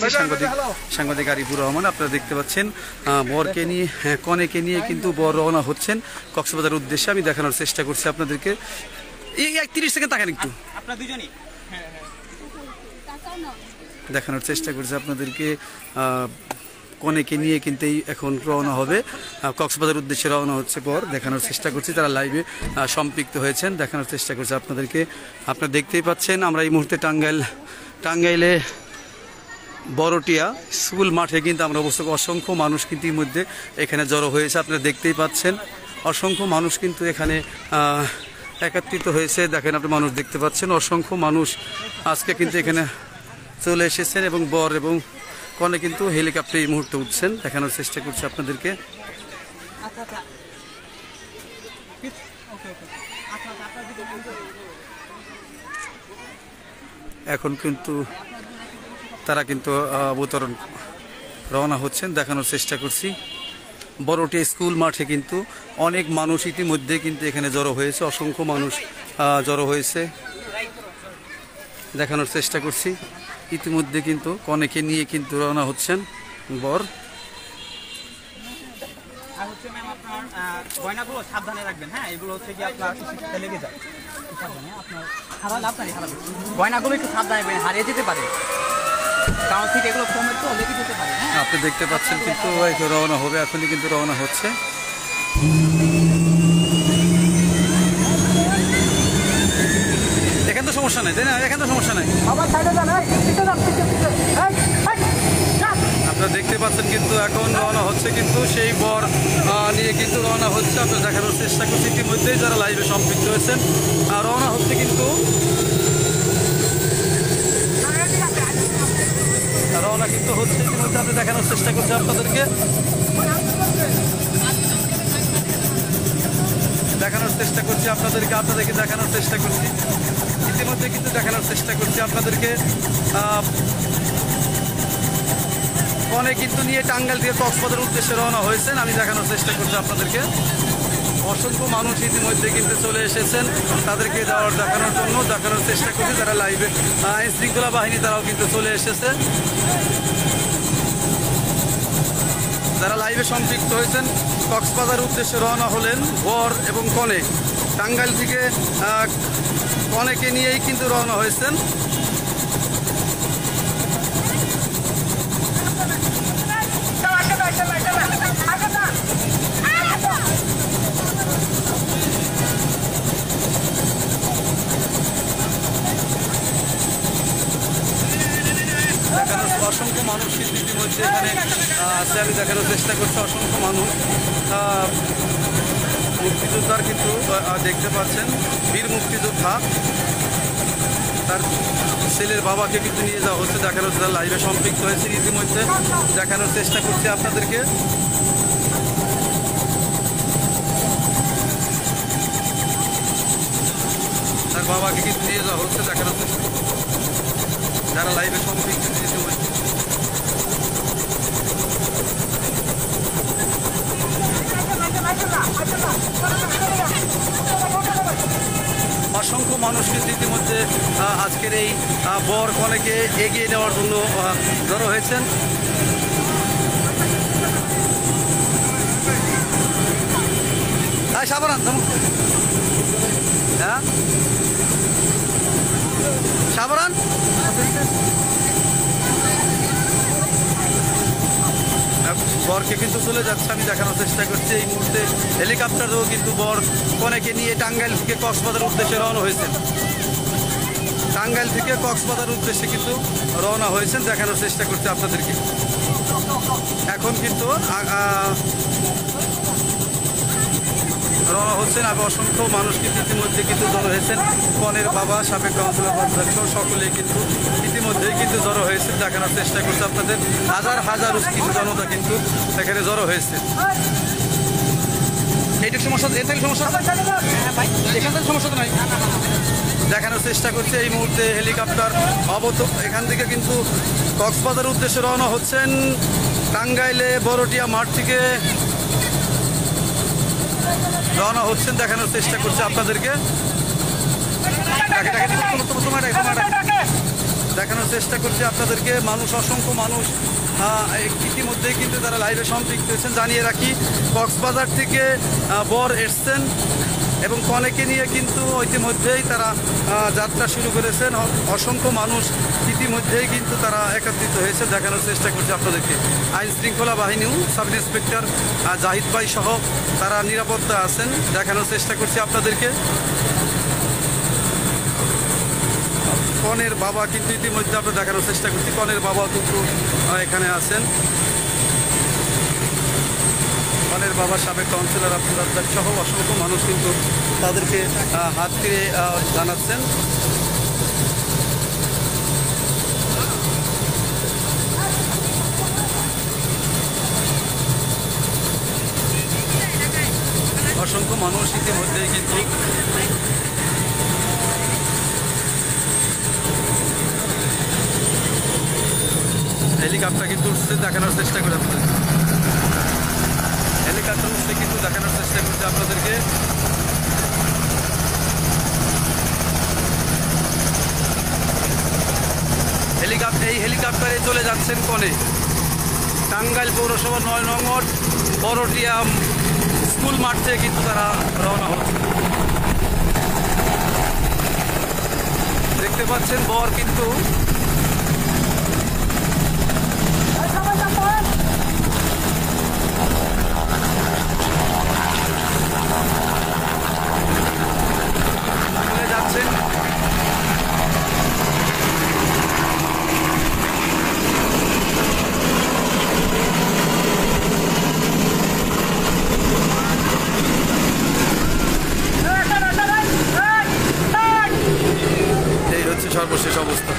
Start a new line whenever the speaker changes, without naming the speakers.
আছি সাংবাদিক আরিফুর রহমান। আপনারা দেখতে পাচ্ছেন বরকে নিয়ে কনেকে নিয়ে কিন্তু বর রওনা হচ্ছেন কক্সবাজার উদ্দেশ্যে। আমি দেখানোর চেষ্টা করছি আপনাদেরকে। এই 30 সেকেন্ড তাকান একটু, দেখানোর চেষ্টা করছি আপনাদেরকে। কনেকে নিয়ে কিন্তু এখন রওনা হবে কক্সবাজার উদ্দেশ্যে রওনা হচ্ছে বর। দেখানোর চেষ্টা করছি তারা লাইভে সম্পৃক্ত হয়েছেন, দেখানোর চেষ্টা করছি আপনাদেরকে। আপনারা দেখতেই পাচ্ছেন আমরা এই মুহূর্তে টাঙ্গাইলে বড়টিয়া স্কুল মাঠে কিন্তু আমরা অবশ্যই অসংখ্য মানুষ কিন্তু এর মধ্যে এখানে জড়ো হয়েছে। আপনারা দেখতেই পাচ্ছেন অসংখ্য মানুষ কিন্তু এখানে একত্রিত হয়েছে। দেখেন আপনি মানুষ দেখতে পাচ্ছেন, অসংখ্য মানুষ আজকে কিন্তু এখানে চলে এসেছেন এবং বর এবং কনে কিন্তু হেলিকপ্টারে এই মুহূর্তে উঠছেন। দেখানোর চেষ্টা করছি আপনাদেরকে। এখন কিন্তু তারা কিন্তু অবতরণ রওনা হচ্ছেন, দেখানোর চেষ্টা করছি। বড়টিয়া স্কুল মাঠে কিন্তু অনেক মানুষ ইতিমধ্যে কিন্তু এখানে জড়ো হয়েছে, অসংখ্য মানুষ জড়ো হয়েছে। দেখানোর চেষ্টা করছি ইতিমধ্যে কিন্তু কনেকে নিয়ে কিন্তু রওনা হচ্ছেন বর।
গয়নাগুলো সাবধানে রাখবেন, হ্যাঁ, এগুলো হচ্ছে কি আপনার লেগে যায়, গয়নাগুলো একটু সাবধানে হারিয়ে যেতে পারে, কারণ ঠিক এগুলো কমের তো লেগে যেতে পারে।
আপনি দেখতে পাচ্ছেন কিন্তু রওনা হবে, এখনই কিন্তু রওনা হচ্ছে। এখানে তো সমস্যা নাই, তাই না? এখানে তো সমস্যা নাই। আপনারা দেখতে পাচ্ছেন কিন্তু এখন রওনা হচ্ছে কিন্তু সেই বর নিয়ে কিন্তু রওনা হচ্ছে। আপনারা দেখানোর চেষ্টা করছি ইতিমধ্যেই যারা লাইভে সম্পৃক্ত হয়েছেন রওনা হচ্ছে কিন্তু রওনা কিন্তু হচ্ছে ইতিমধ্যে। আপনি দেখানোর চেষ্টা করছি আপনাদেরকে, আপনাদেরকে দেখানোর চেষ্টা করছি ইতিমধ্যে কিন্তু দেখানোর চেষ্টা করছি আপনাদেরকে। কনে কিন্তু নিয়ে টাঙ্গাইল থেকে কক্সবাজার উদ্দেশ্যে রওনা হয়েছেন। আমি দেখানোর চেষ্টা করছি আপনাদেরকে। অসংখ্য মানুষ ইতিমধ্যে কিন্তু চলে এসেছেন তাদেরকে দেখানোর চেষ্টা করছি। যারা লাইভে আইন শৃঙ্খলা বাহিনী তারাও কিন্তু চলে এসেছে, যারা লাইভে সম্পৃক্ত হয়েছেন। কক্সবাজার উদ্দেশ্যে রওনা হলেন বর এবং কনে। টাঙ্গাইল থেকে কনেকে নিয়েই কিন্তু রওনা হয়েছেন। অসংখ্য মানুষ কিন্তু ইতিমধ্যে এখানে আছে, আমি দেখানোর চেষ্টা করছি। অসংখ্য মানুষ মুক্তিযোদ্ধার কিন্তু দেখতে পাচ্ছেন, বীর মুক্তিযোদ্ধা তার ছেলের বাবাকে কিন্তু নিয়ে যাওয়া হচ্ছে। দেখানোর লাইভে সম্পৃক্ত হয়েছে ইতিমধ্যে, দেখানোর চেষ্টা করছি আপনাদেরকে। তার বাবাকে কিন্তু নিয়ে যাওয়া হচ্ছে, দেখানোর চেষ্টা যারা লাইভে সম্পৃক্ত ইতিমধ্যে। অসংখ্য মানুষ কিন্তু ইতিমধ্যে আজকের এই বর কনেকে এগিয়ে নেওয়ার জন্য জড়ো হয়েছেন। সাবধান, হ্যাঁ সাবধান। বরকে কিন্তু চলে যাচ্ছে, আমি দেখানোর চেষ্টা করছি। এই মুহূর্তে হেলিকপ্টারও কিন্তু বর কনেকে নিয়ে টাঙ্গাইল থেকে কক্সবাজার উদ্দেশ্যে রওনা হয়েছেন। টাঙ্গাইল থেকে কক্সবাজার উদ্দেশ্যে কিন্তু রওনা হয়েছেন, দেখানোর চেষ্টা করছি আপনাদেরকে। এখন কিন্তু রওনা হচ্ছেন। আমি অসংখ্য মানুষ কিন্তু ইতিমধ্যে কিন্তু জড়ো হয়েছেন। কনের বাবা, সাবেক কাউন্সিলর অধ্যক্ষ সকলেই কিন্তু ইতিমধ্যেই কিন্তু জড়ো হয়েছে। দেখানোর চেষ্টা করছে আপনাদের। হাজার কিছু জনতা কিন্তু এখানে জড়ো হয়েছে। এইটুকু সমস্যা, এর থেকে সমস্যা, এখান থেকে সমস্যা তো নাই। দেখানোর চেষ্টা করছে এই মুহূর্তে হেলিকপ্টার এখান থেকে কিন্তু কক্সবাজার উদ্দেশ্যে রওনা হচ্ছেন। টাঙ্গাইলে বড়টিয়া মাঠ থেকে রওনা হচ্ছেন, দেখানোর চেষ্টা করছে আপনাদেরকে। দেখানোর চেষ্টা করছি আপনাদেরকে। মানুষ, অসংখ্য মানুষ ইতিমধ্যেই কিন্তু তারা লাইভে সম্পৃক্ত হয়েছেন। জানিয়ে রাখি, কক্সবাজার থেকে বর এসছেন এবং কনেকে নিয়ে কিন্তু ইতিমধ্যেই তারা যাত্রা শুরু করেছেন। অসংখ্য মানুষ ইতিমধ্যেই কিন্তু তারা একত্রিত হয়েছে। দেখানোর চেষ্টা করছি আপনাদেরকে। আইন শৃঙ্খলা বাহিনী, সাব ইন্সপেক্টর জাহিদ ভাই সহ তারা নিরাপত্তা আছেন। দেখানোর চেষ্টা করছি আপনাদেরকে। কনের বাবা কিন্তু ইতিমধ্যে আমরা দেখানোর চেষ্টা করছি। কনের বাবা কিন্তু এখানে আছেন। কনের বাবা সাবেক কাউন্সিলর আব্দুল রাজ্জাক সহ অসংখ্য মানুষ কিন্তু তাদেরকে হাত ফিরে জানাচ্ছেন। অসংখ্য মানুষ ইতিমধ্যেই কিন্তু হেলিকপ্টার কিন্তু উঠছে। দেখানোর চেষ্টা করে আপনাদের হেলিকপ্টার উঠছে কিন্তু দেখানোর চেষ্টা করছে আপনাদেরকে। এই হেলিকপ্টারে চলে যাচ্ছেন কনে। টাঙ্গাইল পৌরসভা 9 নং ওয়ার্ড বড়টিয়া স্কুল মাঠ থেকে কিন্তু তারা রওনা হচ্ছে। দেখতে পাচ্ছেন বর কিন্তু যাচ্ছেন। এই হচ্ছে সর্বশেষ অবস্থা।